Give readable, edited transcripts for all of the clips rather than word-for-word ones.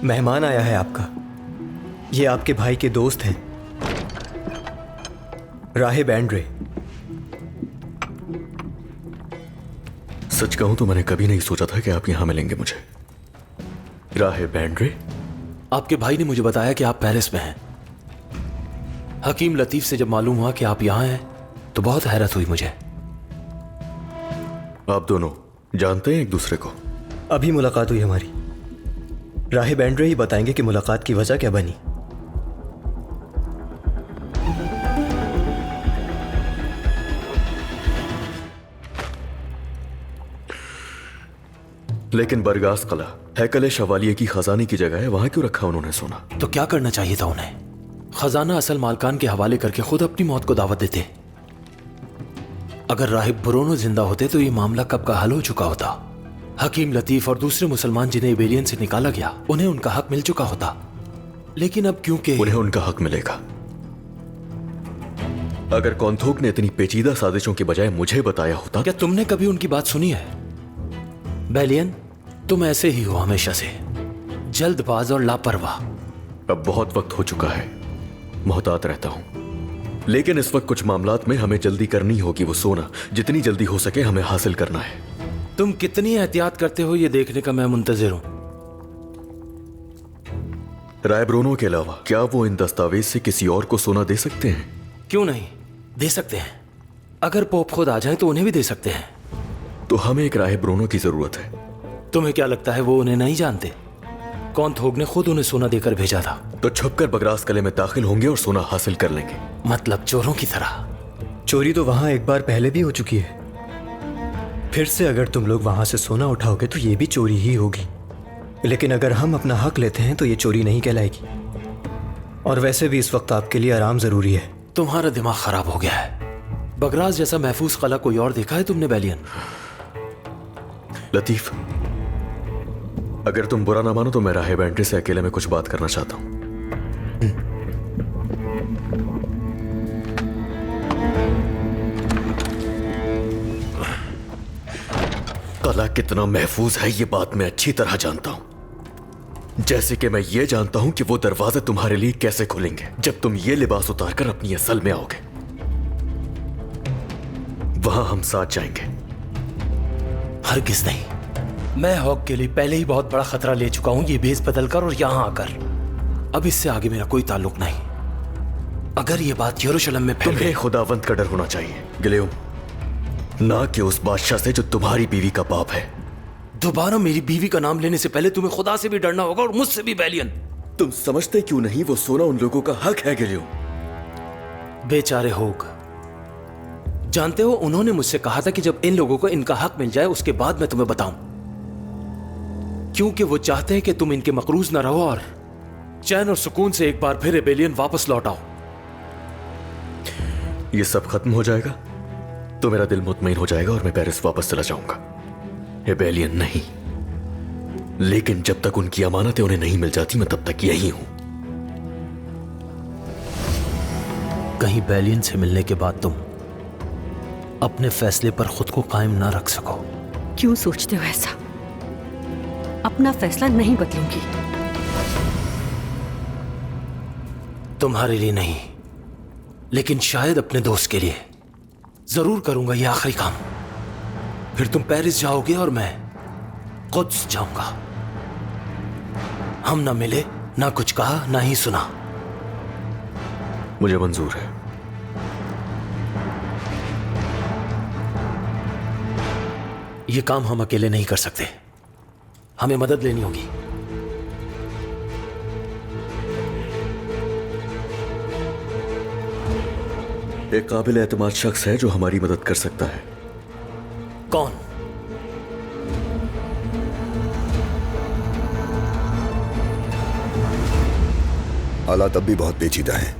मेहमान आया है आपका। ये आपके भाई के दोस्त हैं, राहिब एंड्रे। सच कहूं तो मैंने कभी नहीं सोचा था कि आप यहां मिलेंगे मुझे। राहिब एंड्रे? आपके भाई ने मुझे बताया कि आप पेरिस में हैं। हकीम लतीफ से जब मालूम हुआ कि आप यहां हैं तो बहुत हैरत हुई मुझे। आप दोनों जानते हैं एक दूसरे को? अभी मुलाकात हुई हमारी। राहिब एंड्रे ही बताएंगे कि मुलाकात की वजह क्या बनी। लेकिन बरगास कला हैकल शवालिये की खजाने की जगह है, वहां क्यों रखा उन्होंने सोना? तो क्या करना चाहिए था उन्हें? खजाना असल मालकान के हवाले करके खुद अपनी मौत को दावत देते। अगर राहिब ब्रोनो जिंदा होते तो ये मामला कब का हल हो चुका होता। हकीम लतीफ और दूसरे मुसलमान जिन्हें इबेरियन से निकाला गया, उन्हें उनका हक मिल चुका होता। लेकिन अब क्योंकि उन्हें उनका हक मिलेगा। अगर कॉन्थोक ने इतनी पेचीदा साजिशों के बजाय मुझे बताया होता। क्या तुमने कभी उनकी बात सुनी है? बेलियन, तुम ऐसे ही हो हमेशा से, जल्दबाज और लापरवाह। अब बहुत वक्त हो चुका है, मोहतात रहता हूं। लेकिन इस वक्त कुछ मामलात में हमें जल्दी करनी होगी। वो सोना जितनी जल्दी हो सके हमें हासिल करना है। तुम कितनी एहतियात करते हो ये देखने का मैं मुंतजिर हूं। राय ब्रोनो के अलावा क्या वो इन दस्तावेज से किसी और को सोना दे सकते हैं? क्यों नहीं, दे सकते हैं। अगर पोप खुद आ जाए तो उन्हें भी दे सकते हैं। तो हमें एक राय ब्रोनो की जरूरत है। तुम्हें क्या लगता है वो उन्हें नहीं जानते? कॉन्थोग ने खुद उन्हें सोना देकर भेजा था। तो छुपकर बगरास किले में दाखिल होंगे और सोना हासिल कर लेंगे। मतलब चोरों की तरह? चोरी तो वहां एक बार पहले भी हो चुकी है। फिर से अगर तुम लोग वहां से सोना उठाओगे तो ये भी चोरी ही होगी। लेकिन अगर हम अपना हक लेते हैं तो ये चोरी नहीं कहलाएगी। और वैसे भी इस वक्त आपके लिए आराम जरूरी है। तुम्हारा दिमाग खराब हो गया है। बगरास जैसा महफूज कला कोई और देखा है तुमने बेलियन? लतीफ, अगर तुम बुरा ना मानो तो मैं राहिब एंड्रे से अकेले में कुछ बात करना चाहता हूं। कला कितना महफूज है ये बात मैं अच्छी तरह जानता हूं। जैसे कि मैं ये जानता हूं कि वो दरवाजे तुम्हारे लिए कैसे खुलेंगे जब तुम ये लिबास उतारकर अपनी असल में आओगे। वहां हम साथ जाएंगे। हरगिज़ नहीं। मैं हॉक के लिए पहले ही बहुत बड़ा खतरा ले चुका हूं, ये भेस बदलकर और यहां आकर। अब इससे आगे मेरा कोई ताल्लुक नहीं। अगर ये बात यरूशलेम में फैल तुम्हें खुदावंत का डर होना चाहिए गिलेयम, ना कि उस बादशाह से जो तुम्हारी बीवी का बाप है। दोबारा मेरी बीवी का नाम लेने से पहले तुम्हें खुदा से भी डरना होगा और मुझसे भी बेलियन। तुम समझते क्यों नहीं वो सोना उन लोगों का हक है गिलेयम। बेचारे होग, जानते हो उन्होंने मुझसे कहा था कि जब इन लोगों को इनका हक मिल जाए उसके बाद मैं तुम्हें बताऊं, क्योंकि वो चाहते हैं कि तुम इनके मकरूज न रहो और चैन और सुकून से एक बार फिर रेबेलियन वापस लौट आओ। ये सब खत्म हो जाएगा तो मेरा दिल मुतमईन हो जाएगा और मैं पेरिस वापस चला जाऊंगा। रेबेलियन नहीं, लेकिन जब तक उनकी अमानतें उन्हें नहीं मिल जाती मैं तब तक यही हूं। कहीं बेलियन से मिलने के बाद तुम अपने फैसले पर खुद को कायम ना रख सको। क्यों सोचते हो ऐसा? अपना फैसला नहीं बदलूंगी। तुम्हारे लिए नहीं, लेकिन शायद अपने दोस्त के लिए जरूर करूंगा ये आखिरी काम। फिर तुम पेरिस जाओगे और मैं कुद्स जाऊंगा। हम ना मिले, ना कुछ कहा, ना ही सुना। मुझे मंजूर है। ये काम हम अकेले नहीं कर सकते, हमें मदद लेनी होगी। एक काबिल एतमाद शख्स है जो हमारी मदद कर सकता है। कौन? हालात अब भी बहुत पेचीदा हैं।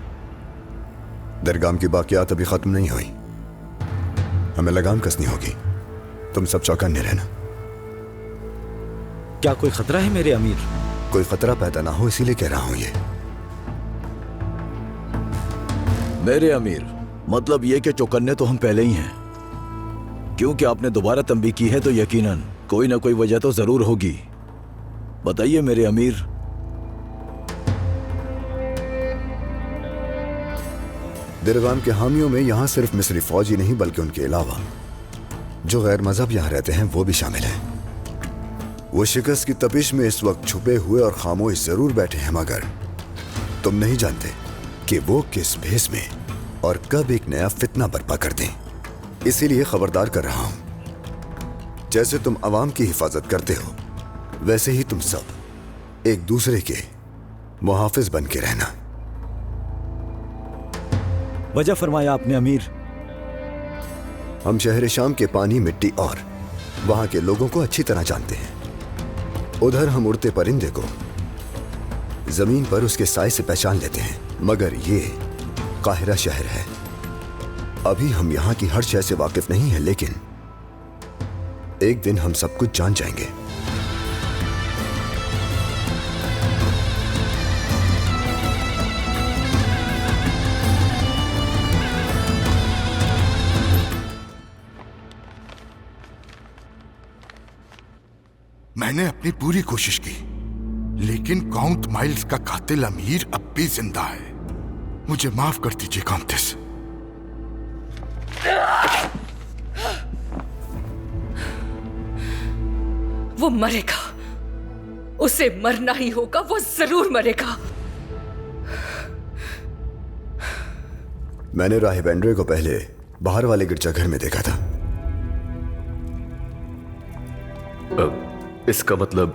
दरगाम की बाकियात अभी खत्म नहीं हुई। हमें लगाम कसनी होगी। तुम सब चौकन्ने रहना। क्या कोई खतरा है मेरे अमीर? कोई खतरा पैदा ना हो इसीलिए कह रहा हूं ये। मेरे अमीर, मतलब ये कि चौकन्ने तो हम पहले ही हैं। क्योंकि आपने दोबारा तंबीह की है तो यकीनन कोई ना कोई वजह तो जरूर होगी। बताइए मेरे अमीर। दिरगाम के हामियों में यहाँ सिर्फ मिस्री फौज ही नहीं बल्कि उनके अलावा जो गैर मजहब यहाँ रहते हैं वो भी शामिल हैं। वो शिकस्त की तपिश में इस वक्त छुपे हुए और खामोश जरूर बैठे हैं, मगर तुम नहीं जानते कि वो किस भेस में और कब एक नया फितना बर्पा कर दें। इसीलिए खबरदार कर रहा हूं, जैसे तुम अवाम की हिफाजत करते हो वैसे ही तुम सब एक दूसरे के मुहाफिज बन के रहना। वजह फरमाया आपने अमीर। हम शहर शाम के पानी, मिट्टी और वहां के लोगों को अच्छी तरह जानते हैं। उधर हम उड़ते परिंदे को जमीन पर उसके साए से पहचान लेते हैं, मगर ये काहिरा शहर है। अभी हम यहाँ की हर शय से वाकिफ नहीं है, लेकिन एक दिन हम सब कुछ जान जाएंगे। मैंने अपनी पूरी कोशिश की, लेकिन काउंट माइल्स का कातिल अमीर अब भी जिंदा है। मुझे माफ कर दीजिए काउंटेस। वो मरेगा, उसे मरना ही होगा, वो जरूर मरेगा। मैंने राहिब एंड्रे को पहले बाहर वाले गिरजाघर में देखा था। इसका मतलब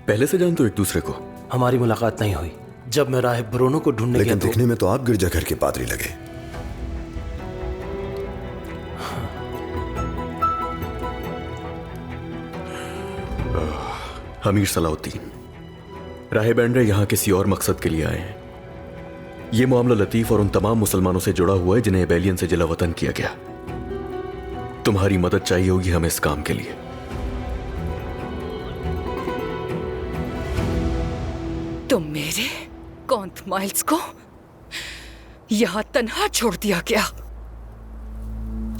पहले से जानते हो एक दूसरे को? हमारी मुलाकात नहीं हुई। जब मैं राहिब ब्रूनो को ढूंढने गया लेकिन तो दिखने में तो आप गिरजाघर के पादरी लगे। हमीर सलाउद्दीन, राहिब एंड्रे यहां किसी और मकसद के लिए आए हैं। यह मामला लतीफ और उन तमाम मुसलमानों से जुड़ा हुआ है जिन्हें एबेलियन से जिला वतन किया गया। तुम्हारी मदद चाहिए होगी हमें इस काम के लिए। तो मेरे काउंट माइल्स को यहां तन्हा छोड़ दिया गया।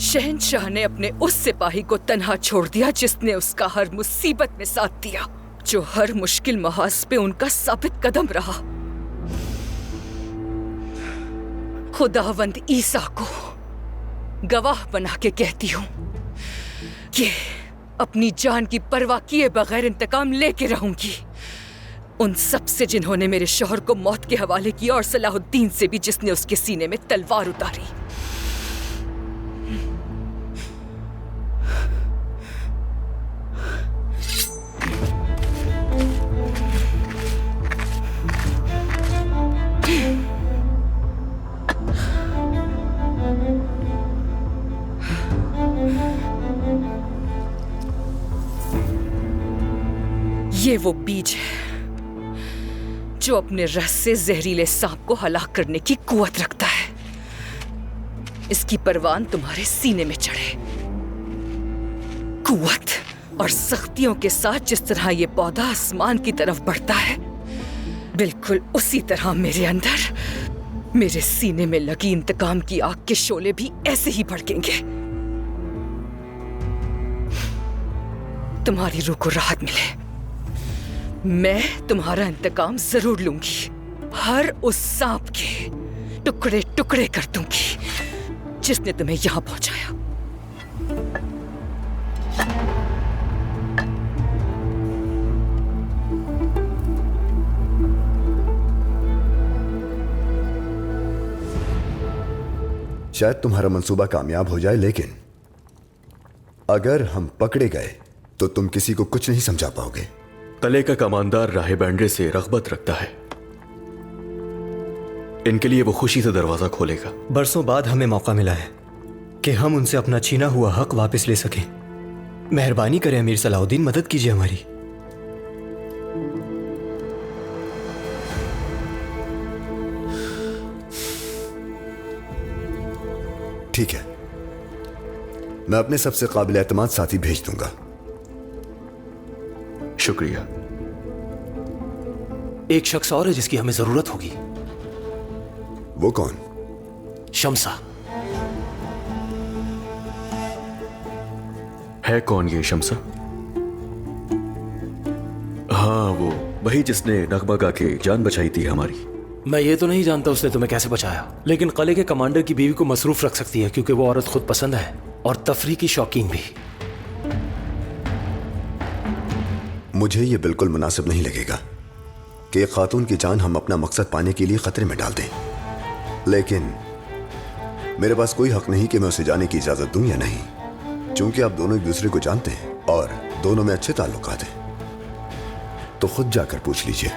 शहंशाह ने अपने उस सिपाही को तन्हा छोड़ दिया जिसने उसका हर मुसीबत में साथ दिया, जो हर मुश्किल महाज पे उनका साबित कदम रहा। खुदावंद ईसा को गवाह बना के कहती हूं कि अपनी जान की परवाह किए बगैर इंतकाम लेके रहूंगी उन सब से जिन्होंने मेरे शौहर को मौत के हवाले किया, और सलाहुद्दीन से भी जिसने उसके सीने में तलवार उतारी। ये वो बीज है जो अपने रस से जहरीले सांप को हलाक करने की कुवत रखता है। इसकी परवान तुम्हारे सीने में चढ़े। कुवत और सख्तियों के साथ जिस तरह ये पौधा आसमान की तरफ बढ़ता है, बिल्कुल उसी तरह मेरे अंदर, मेरे सीने में लगी इंतकाम की आग के शोले भी ऐसे ही भड़केंगे। तुम्हारी रूह को राहत मिले, मैं तुम्हारा इंतकाम जरूर लूंगी। हर उस सांप के टुकड़े टुकड़े कर दूंगी जिसने तुम्हें यहां पहुंचाया। शायद तुम्हारा मंसूबा कामयाब हो जाए, लेकिन अगर हम पकड़े गए तो तुम किसी को कुछ नहीं समझा पाओगे। तले का कमांडर राहिब एंड्रे से रग़बत रखता है। इनके लिए वो खुशी से दरवाजा खोलेगा। बरसों बाद हमें मौका मिला है कि हम उनसे अपना छीना हुआ हक वापस ले सकें। मेहरबानी करें अमीर सलाउद्दीन, मदद कीजिए हमारी। ठीक है, मैं अपने सबसे काबिल एतमाद साथी भेज दूंगा। शुक्रिया। एक शख्स और है जिसकी हमें जरूरत होगी। वो कौन? शमसा। है कौन ये शमसा? हाँ, वो वही जिसने नगमा गा के जान बचाई थी हमारी। मैं ये तो नहीं जानता उसने तुम्हें कैसे बचाया, लेकिन किले के कमांडर की बीवी को मसरूफ रख सकती है क्योंकि वो औरत खुद पसंद है और तफरी की शौकीन भी। मुझे ये बिल्कुल मुनासिब नहीं लगेगा कि एक खातून की जान हम अपना मकसद पाने के लिए खतरे में डाल दें, लेकिन मेरे पास कोई हक नहीं कि मैं उसे जाने की इजाजत दूं या नहीं। चूंकि आप दोनों एक दूसरे को जानते हैं और दोनों में अच्छे ताल्लुकात हैं, तो खुद जाकर पूछ लीजिए।